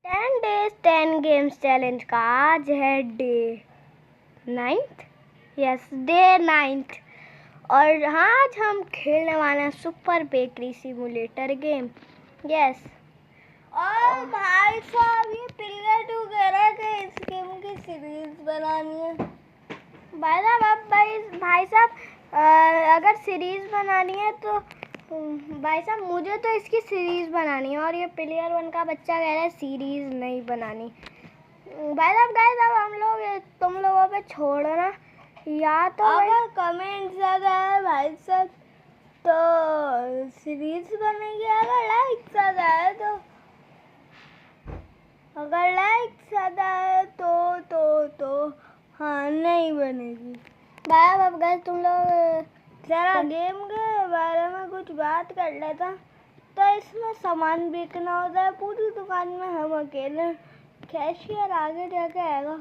10 days 10 games challenge का आज है day 9th। Yes, day 9th। और आज हम खेलने वाले हैं super bakery simulator game. Yes, और भाई साहब ये प्लेयर 2 कह रहा है कि इस गेम की सीरीज बनानी है। भाई साहब अगर सीरीज बनानी है तो भाई साहब मुझे तो इसकी सीरीज बनानी है, और ये प्लेयर 1 का बच्चा कह रहा है सीरीज नहीं बनानी। भाई साहब गाइस, अब हम लोग तुम लोगों पे छोड़ो ना, या तो अगर कमेंट ज़्यादा है भाई साहब तो सीरीज बनेगी, अगर लाइक ज़्यादा है तो हाँ नहीं बनेगी। भाई अब गाइस तुम लोग जरा गेम के बारे में कुछ बात कर लेता। तो इसमें सामान बेचना होता है, पूरी दुकान में हम अकेले, कैशियर आगे जाके आएगा।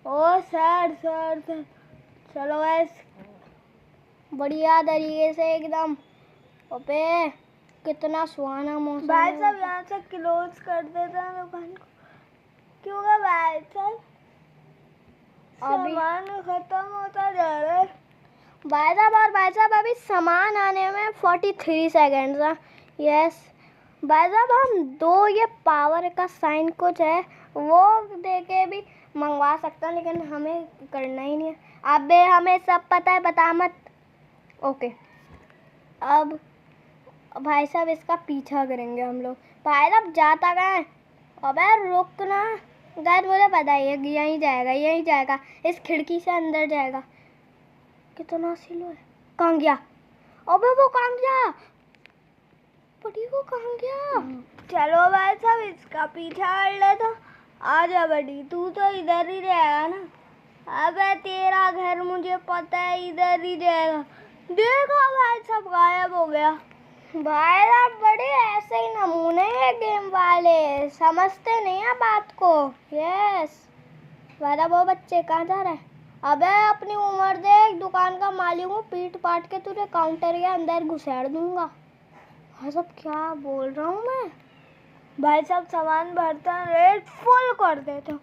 ओ सर चलो गाइस, बढ़िया तरीके से एकदम। अबे कितना सुहाना मौसम भाई है। साहब यहाँ से क्लोज कर देते हैं दुकान को, क्योंकि भाई साहब सामान खत्म होता जा रहा है। भाई साहब अभी सामान आने में 43 सेकेंड्स है। यस भाई साहब, हम दो ये पावर का साइन कुछ है वो दे के भी मंगवा सकते हैं, लेकिन हमें करना ही नहीं है। अबे हमें सब पता है, बता मत। ओके, अब भाई साहब इसका पीछा करेंगे हम लोग। भाई साहब जाता गए। अबे रुकना गाइस, मुझे पता है यहीं जाएगा, इस खिड़की से अंदर जाएगा। कितना स्लो है। कहाँ गया? अबे वो कहाँ गया? बड़ी वो कहाँ गया? चलो भाई साहब इसका पीछा कर ले। तो आजा बड़ी, तू तो इधर ही रहेगा ना। अबे तेरा घर मुझे पता है इधर ही रहेगा। देखो भाई साहब गायब हो गया। भाई साहब बड़े ऐसे ही नमूने हैं गेम वाले, समझते नहीं है बात को। यस भाई साहब, वो बच्चे कहाँ जा रहे हैं? अबे अपनी उम्र देख, दुकान का मालिक हूँ, पीट पाट के तुझे काउंटर के अंदर घुसेड़ दूंगा। भाई साहब क्या बोल रहा हूँ मैं? भाई साहब सामान भरता रेट फुल कर देता।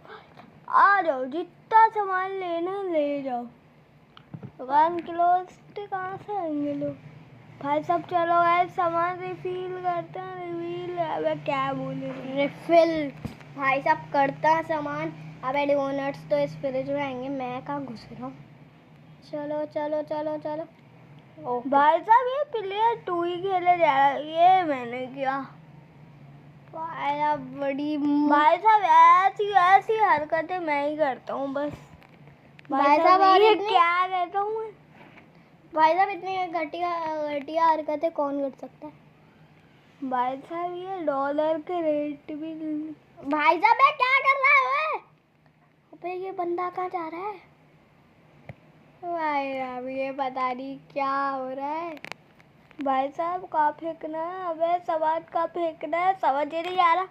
आ जाओ, जितना सामान लेना ले जाओ। दुकान क्लोज कहाँ से आएंगे लोग? भाई साहब चलो यार सामान रिफिल करते हैं। रिफिल अबे क्या बोले रिफिल भाई साहब करता है सामान। अबे डोनट्स तो इस फ्रिज में आएंगे, मैं कहाँ घुस रहा हूँ। चलो। भाई साहब ये प्लेयर 2 ही खेले जा रहा है, ये मैंने किया। भाई साहब ऐसी हरकतें मैं ही करता हूँ बस। भाई साहब ये क्या कहता हूँ मैं? भाई साहब इतनी घटिया हरकतें कौन कर सकता है? भाई साहब ये डॉलर के रेट भी भाई साहब ये क्या कर रहा है? अबे ये बंदा कहाँ जा रहा है? भाई साहब ये पता नहीं क्या हो रहा है। भाई साहब का फेंकना है, अबे सवाद का फेंकना है, समझ नहीं आ रहा।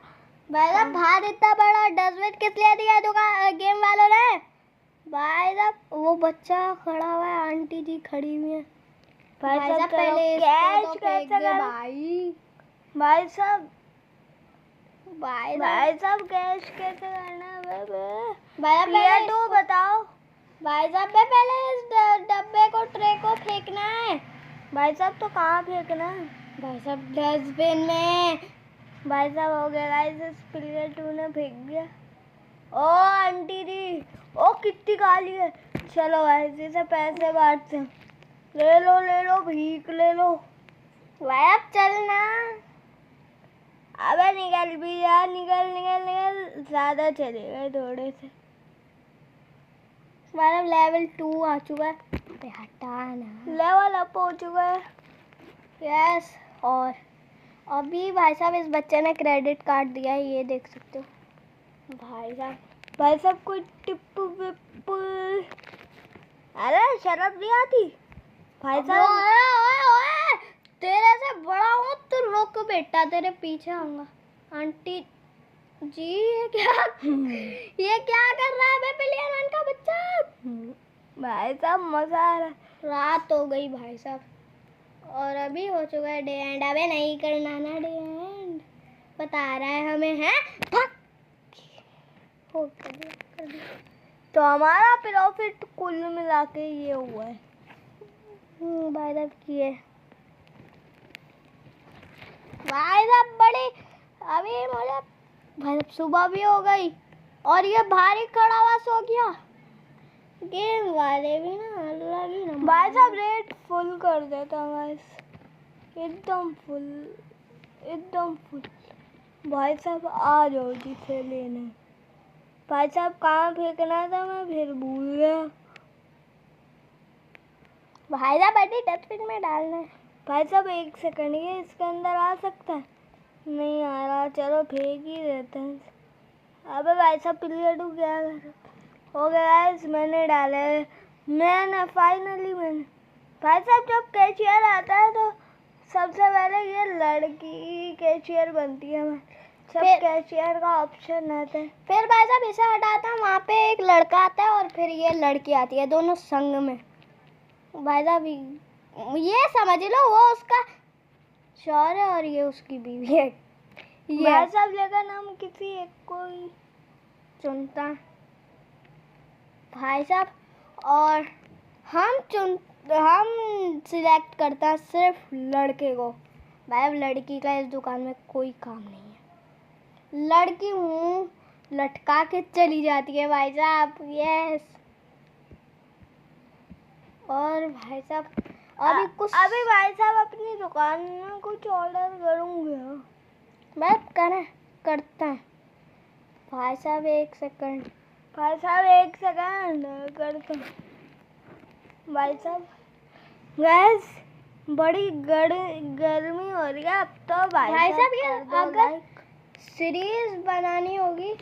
भाई साहब बाहर इतना बड़ा डस्टबिन किस लिए दिया दुकान गेम वालों ने? भाई साहब वो बच्चा खड़ा हुआ है, आंटी जी खड़ी हुई है। भाई साहब पहले कैश कैसे भाई साहब कैश कैसे करना है? भाई प्लेयर 2 बताओ। भाई साहब पहले इस डब्बे को ट्रे को फेंकना है। भाई साहब तो कहाँ फेंकना है? भाई साहब डस्टबिन में। भाई साहब हो गया गाइस, इस प्लेयर 2 ने फेंक दिया। ओ आंटी जी, ओ कितनी काली है। चलो गाइस इसे पैसे बांटते हैं। ले लो भीख ले लो। भाई अब चलना। अबे निकल भी जा, निकल ज्यादा चले गए थोड़े से। मतलब लेवल 2 आ चुका है। हटाना, लेवल अप हो चुका है। यस, और अभी भाई साहब इस बच्चे ने क्रेडिट कार्ड दिया है, ये देख सकते हो। भाई साहब कोई टिप विप, अरे शर्म नहीं आती भाई साहब? ओए, तेरे से बड़ा हूँ तो रुक बेटा, तेरे पीछे आऊंगा। आंटी जी ये क्या कर रहा है बे प्लेयर 1 का बच्चा? भाई साहब मजा आ रहा है। रात हो गई भाई साहब, और अभी हो चुका है डे एंड। अबे नहीं करना ना डे एंड, बता रहा है हमें है। ओ कर दिया। तो हमारा प्रॉफिट कुल मिला के ये हुआ है। भाई साहब किए भाई साहब बड़ी अभी मुझे भाई साहब सुबह भी हो गई और ये भारी खड़ा हुआ सो गया। गेम वाले भी ना अलग ही ना। भाई साहब रेट फुल कर देता हूँ गाइस, एकदम फुल एकदम फुल। भाई साहब आ जाओ जिसे लेने। भाई साहब कहाँ फेंकना था मैं फिर भूल गया। भाई साहब बैठी डस्टबिन में डालना है। भाई साहब 1 सेकंड, ये इसके अंदर आ सकता है? नहीं आ रहा, चलो फेंक ही देते हैं। अबे भाई साहब प्लेयर डूब गया। हो गया गाइस, मैंने डाले। मैंने फाइनली भाई साहब जब कैशियर आता है तो सबसे पहले ये लड़की कैशियर बनती है। सब कैशियर का ऑप्शन आता है। फिर भाई साहब इसे हटाता है, वहाँ पे एक लड़का आता है और फिर ये लड़की आती है, दोनों संग में। भाई साहब ये समझ लो वो उसका शौहर है और ये उसकी बीवी है। ये भाई साहब लेकिन हम किसी एक को ही चुनता भाई साहब, और हम सिलेक्ट करता है सिर्फ लड़के को। भाई साहब लड़की का इस दुकान में कोई काम नहीं है। लड़की मुंह लटका के चली जाती है भाई साहब। यस। और भाई साहब अभी भाई साहब अपनी दुकान में कुछ ऑर्डर करूँगी। मैं करता है भाई साहब 1 सेकंड। भाई साहब 1 सेकंड करता हूँ। भाई साहब गैस बड़ी गर्मी हो रही है अब तो। भाई साहब ये अगर सीरीज बनानी होगी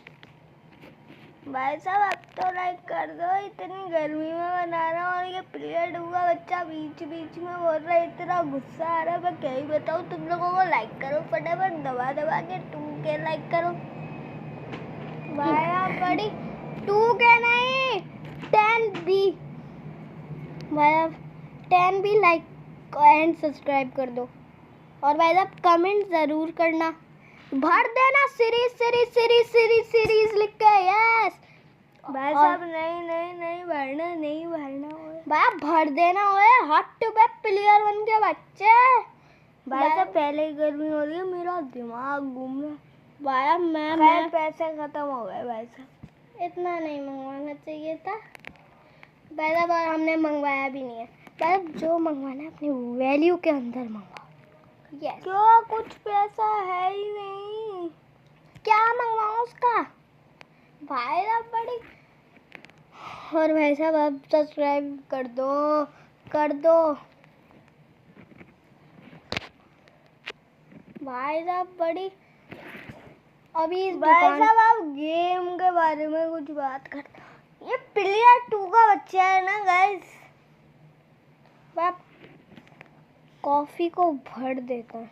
भाई साहब अब तो लाइक कर दो। इतनी गर्मी में बना रहा हूँ और ये पीरियड हुआ बच्चा बीच बीच में बोल रहा है, इतना गुस्सा आ रहा है। मैं क्या ही बताऊँ तुम लोगों को। लाइक करो फटाफट, दबा दबा के 2K लाइक करो। भाई आप बड़ी 2K नहीं 10B भाई आप 10B लाइक एंड सब्सक्राइब कर दो। और भाई साहब कमेंट ज़रूर करना, भर देना सीरीज लिख के। यस भाई साहब नहीं भरना भाई भर देना ओए हॉट टू बे प्लेयर बन के बच्चे। भाई साहब पहले ही गर्मी हो रही है, मेरा दिमाग घूम रहा है। भाई मैं पैसे खत्म हो गए। भाई साहब इतना नहीं मंगवाना चाहिए था भाई साहब, और हमने मंगवाया भी नहीं है। भाई साहब जो मंगवाना है अपनी वैल्यू के अंदर मंगवाओ। यस क्यों कुछ पैसा है ही नहीं, क्या मंगवाऊँ उसका भाई साहब बड़ी। और भाई साहब अब सब्सक्राइब कर दो भाई साहब बड़ी। अभी इस भाई साहब आप गेम के बारे में कुछ बात करते। ये प्लेयर 2 का बच्चा है ना गाइस। कॉफी को भर देता है,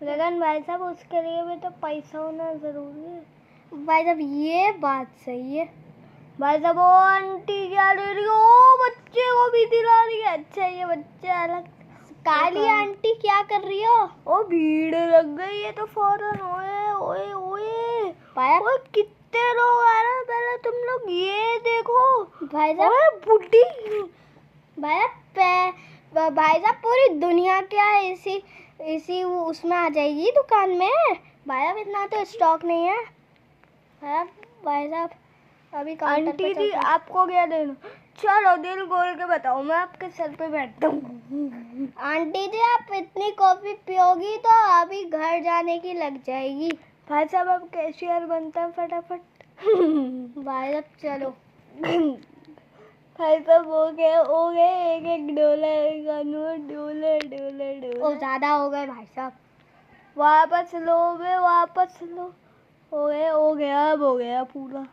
लेकिन भाई साहब उसके लिए भी तो पैसा होना जरूरी है। भाई साहब ये बात सही है। भाई साहब वो आंटी क्या ले रही है? ओ बच्चे को भी दिला रही है। अच्छा ये बच्चे अलग। काली आंटी क्या कर रही हो? ओ भीड़ लग गई है तो फौरन। ओए ओए भाई ओए कितने लोग आ रहे हैं। पहले तुम लोग ये देखो भाई साहब। ओए बुड्ढी भाई साहब पूरी दुनिया क्या है इसी उसमें आ जाएगी दुकान में। भाई साहब इतना तो स्टॉक नहीं है। भाई साहब अभी काउंटर पे आंटी जी आपको क्या देना? चलो दिल खोल के बताओ, मैं आपके सर पे बैठता हूँ। आंटी जी आप इतनी कॉफी पियोगी तो अभी घर जाने की लग जाएगी। भाई साहब अब कैशियर बनता है फटाफट। भाई साहब चलो। भाई साहब हो गए $1 का नोट। डॉलर ओ ज़्यादा हो गए भाई साहब। वापस लो। हो गया अब हो गया पूरा।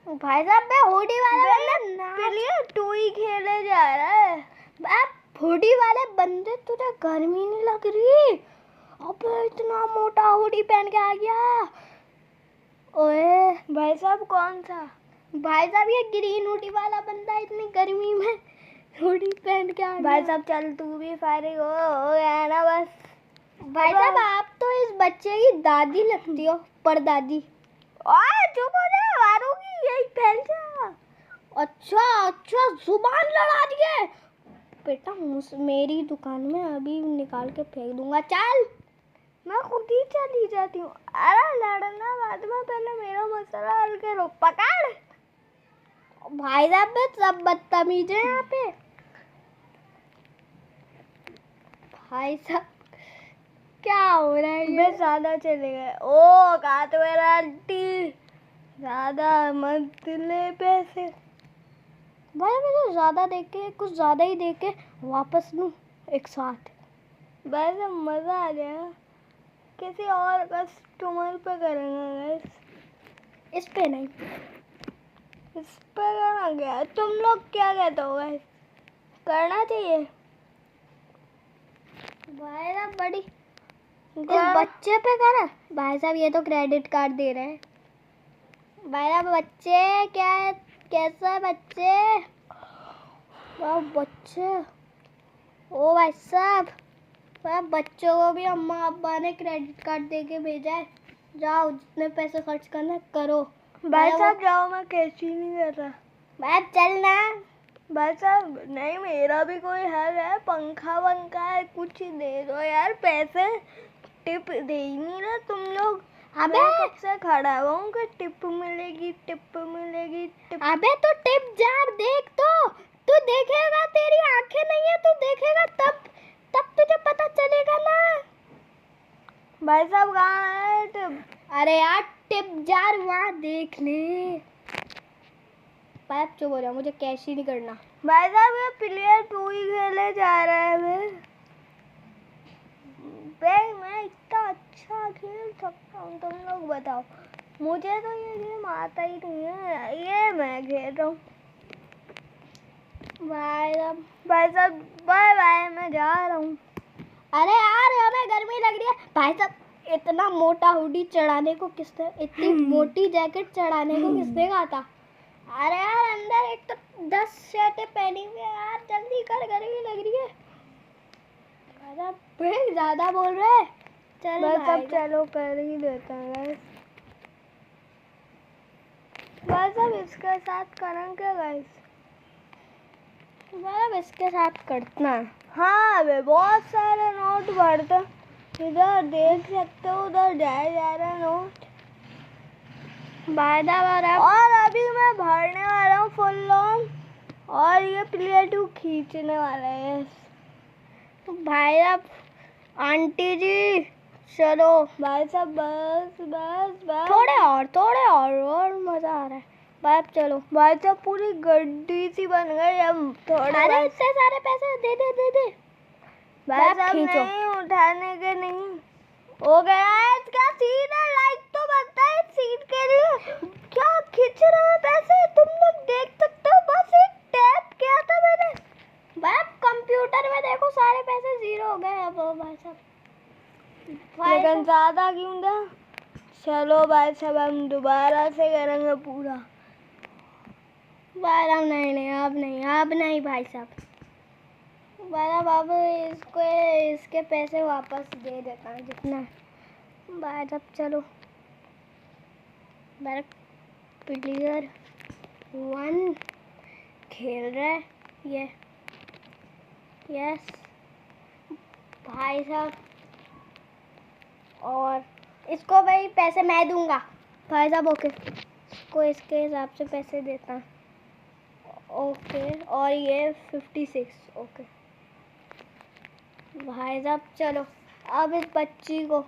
भाई साहब मैं हुडी वाला बंदा प्लेयर 2 ही खेले जा रहा है। अब हुडी वाले बंदे तुझे गर्मी नहीं लग रही? अबे इतना मोटा हुडी पहन के आ गया। ओए भाई साहब कौन सा? भाई साहब ये ग्रीन हुडी वाला बंदा इतनी गर्मी में हुडी पहन के आ गया। भाई साहब चल तू भी फायरिंग हो गया ना बस। भाई साहब आप तो इस बच्चे की दादी लगती हो, परदादी। ओए चुप हो जा, मारूंगी। अच्छा अच्छा, जुबान लड़ा दिए बेटा, मेरी दुकान में अभी निकाल के फेंक दूंगा। चल, मैं खुद ही चली जाती हूँ। अरे लड़ना बाद में, पहले मेरा मसला हल करो। पकड़ भाई साहब, मैं सब बदतमीज है यहाँ पे। भाई साहब क्या हो रहा है बे, ज्यादा चले गए। ओ काट मेरा आंटी, ज्यादा मत ले पैसे। भाई मैं तो ज्यादा देख के, कुछ ज्यादा ही देख के वापस लूँ एक साथ। वैसे मजा आ जाएगा। किसी और कस्टमर पे करेंगे गाइस, इस पे नहीं। इस पे करना क्या? तुम लोग क्या कहते हो गाइस, करना चाहिए? भाई साहब बड़ी इस बच्चे पे करा। भाई साहब ये तो क्रेडिट कार्ड दे रहे हैं। भाई साहब बच्चे क्या है, कैसा है बच्चे? वाह बच्चे, ओ भाई साहब, बच्चों को भी अम्मा अब्बा ने क्रेडिट कार्ड दे के भेजा है। जाओ, जितने पैसे खर्च करना करो। भाई साहब जाओ, मैं कैसी नहीं कर रहा। भाई चल ना। भाई साहब नहीं, मेरा भी कोई हल है। पंखा वंखा है, कुछ दे दो यार। पैसे टिप दे ही नहीं रहे तुम लोग। अबे कब से खड़ा हुआ हूँ कि टिप मिलेगी, टिप मिलेगी, टिप। अबे तो टिप जार देख, तो तू देखेगा, तेरी आंखें नहीं है, तू देखेगा तब तुझे पता चलेगा ना। भाई साहब कहाँ है टिप? अरे यार टिप जार वहाँ देख ले। पाइप चुप हो रहा, मुझे कैश ही नहीं करना। भाई साहब ये प्लेयर 2 ही खेले जा रहा है। मैं इतना अच्छा खेल सकता हूँ, तुम लोग बताओ। मुझे तो ये गेम आता ही नहीं है, ये मैं खेल रहा हूँ। भाई साहब बाय बाय, मैं जा रहा हूँ। अरे यार हमें गर्मी लग रही है। भाई साहब इतना मोटा हुडी चढ़ाने को किसने, इतनी मोटी जैकेट चढ़ाने को किसने कहा था? अरे यार अंदर एक तो 10 शर्टें पहनी हुई है यार, जल्दी कर, गर्मी लग रही है। भाई ज्यादा बोल रहे हैं। चल बस भाई अब चलो कर ही देते हैं। बस अब इसके साथ करेंगे गाइस। मतलब इसके साथ करना। हाँ वे बहुत सारे नोट बढ़ते, इधर देख सकते हो, उधर जाए जा रहा नोट। और अभी मैं भरने वाला हूँ फुल लोन, और ये प्लेयर 2 खींचने वाला है। भाई साहब आंटी जी चलो। भाई साहब बस बस बस, थोड़े और मजा आ रहा है। भाई चलो। भाई साहब पूरी गड्डी सी बन गई अब। थोड़े अरे इतने सारे पैसे दे दे। भाई साहब नहीं उठाने के नहीं हो गया है इसका सीन है। लाइक तो बनता है सीन के लिए। क्या खींच रहा है पैसे, तुम लोग देख सकते हो। बस एक टैप किया था मैंने। भाई कंप्यूटर में देखो सारे पैसे जीरो हो गए अब। भाई साहब लेकिन ज्यादा क्यों था? चलो भाई साहब हम दोबारा से करेंगे पूरा। भाई साहब नहीं अब नहीं भाई साहब। भाई साहब अब इसके पैसे वापस दे देता है जितना। भाई साहब चलो। मेरा प्लेयर 1 खेल रहा है ये। यस भाई साहब, और इसको भाई पैसे मैं दूंगा। भाई साहब ओके, इसको इसके हिसाब से पैसे देता हूँ। ओके और ये 56। ओके भाई साहब चलो। अब इस बच्ची को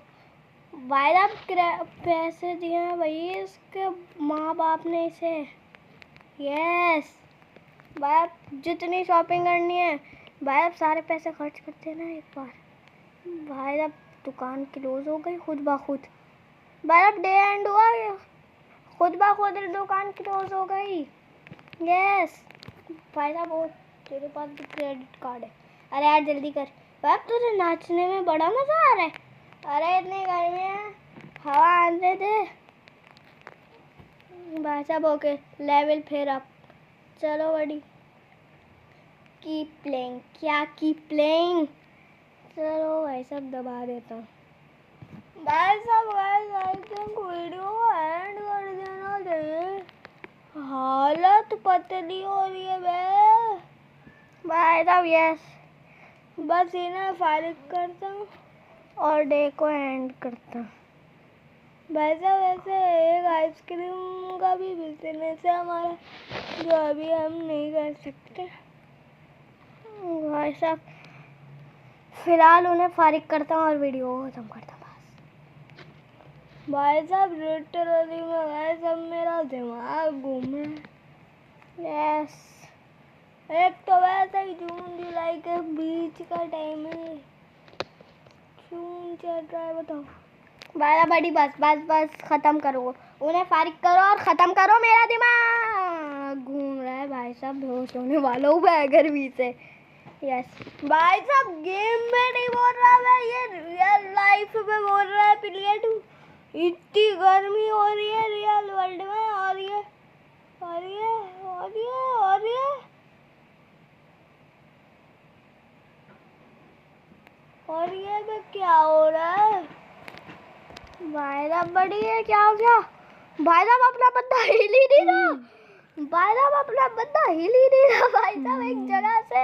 भाई साहब पैसे दिए हैं भाई, इसके माँ बाप ने इसे। यस भाई जितनी शॉपिंग करनी है भाई साहब सारे पैसे खर्च करते ना एक बार। भाई साहब दुकान क्लोज हो गई खुद ब खुद। भाई साहब डे एंड हुआ, खुद ब खुद दुकान क्लोज हो गई। यस भाई साहब वो तेरे पास भी क्रेडिट कार्ड है। अरे यार जल्दी कर भाई, तुझे नाचने में बड़ा मजा आ रहा है। अरे इतनी गर्मी है, हवा आने दे। भाई साहब ओके, लेवल फिर अप। चलो बड़ी, कीप प्लेइंग। क्या कीप प्लेइंग? चलो भाई साहब दबा देता हूँ। भाई साहब आई थिंक वीडियो एंड कर देना चाहिए। हाल हालत पतली हो रही है बे। भाई साहब यस, बस इन्हें फारिग करता हूँ और डे को एंड करता हूँ। भाई साहब वैसे एक आइसक्रीम का भी बिजनेस है हमारा, जो अभी हम नहीं कर सकते। भाई साहब फिलहाल उन्हें फारिग करता हूँ और वीडियो को खत्म करता हूँ बस। भाई साहब लिटरली में भाई साहब मेरा दिमाग घूम रहा है। यस, एक तो वैसे ही जून जुलाई के बीच का टाइम है, जून चल रहा है बताओ। बारह बड़ी बस बस बस खत्म करो, उन्हें फारिग करो और खत्म करो, मेरा दिमाग घूम रहा है भाई साहब, बेहोश होने वाला हूँ मैं गर्मी से। यस भाई साहब गेम में नहीं बोल रहा मैं, ये रियल लाइफ में बोल रहा है प्लेयर 2। इतनी गर्मी हो रही है रियल वर्ल्ड में, और ये और ये और ये और ये और ये में क्या हो रहा है? भाई साहब बड़ी है, क्या हो गया? भाई साहब अपना बंदा हिल ही नहीं रहा, भाई साहब अपना बंदा हिल ही नहीं रहा भाई साहब एक जगह से।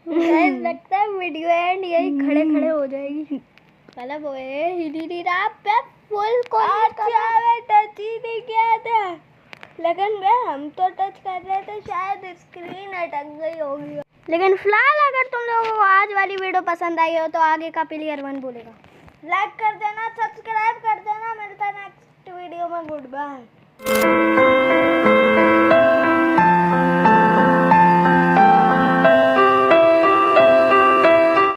गाइस लगता है वीडियो एंड यही खड़े खड़े हो जाएगी, मतलब वो हिल ही नहीं रहा पे फुल को। अच्छा मैं टच ही नहीं किया था, लेकिन मैं हम तो टच कर रहे थे, शायद स्क्रीन अटक गई होगी। लेकिन फिलहाल अगर तुम लोगों को आज वाली वीडियो पसंद आई हो तो आगे का प्लेयर 1 बोलेगा। लाइक कर देना, सब्सक्राइब कर देना, मिलता है नेक्स्ट वीडियो में। Good bye.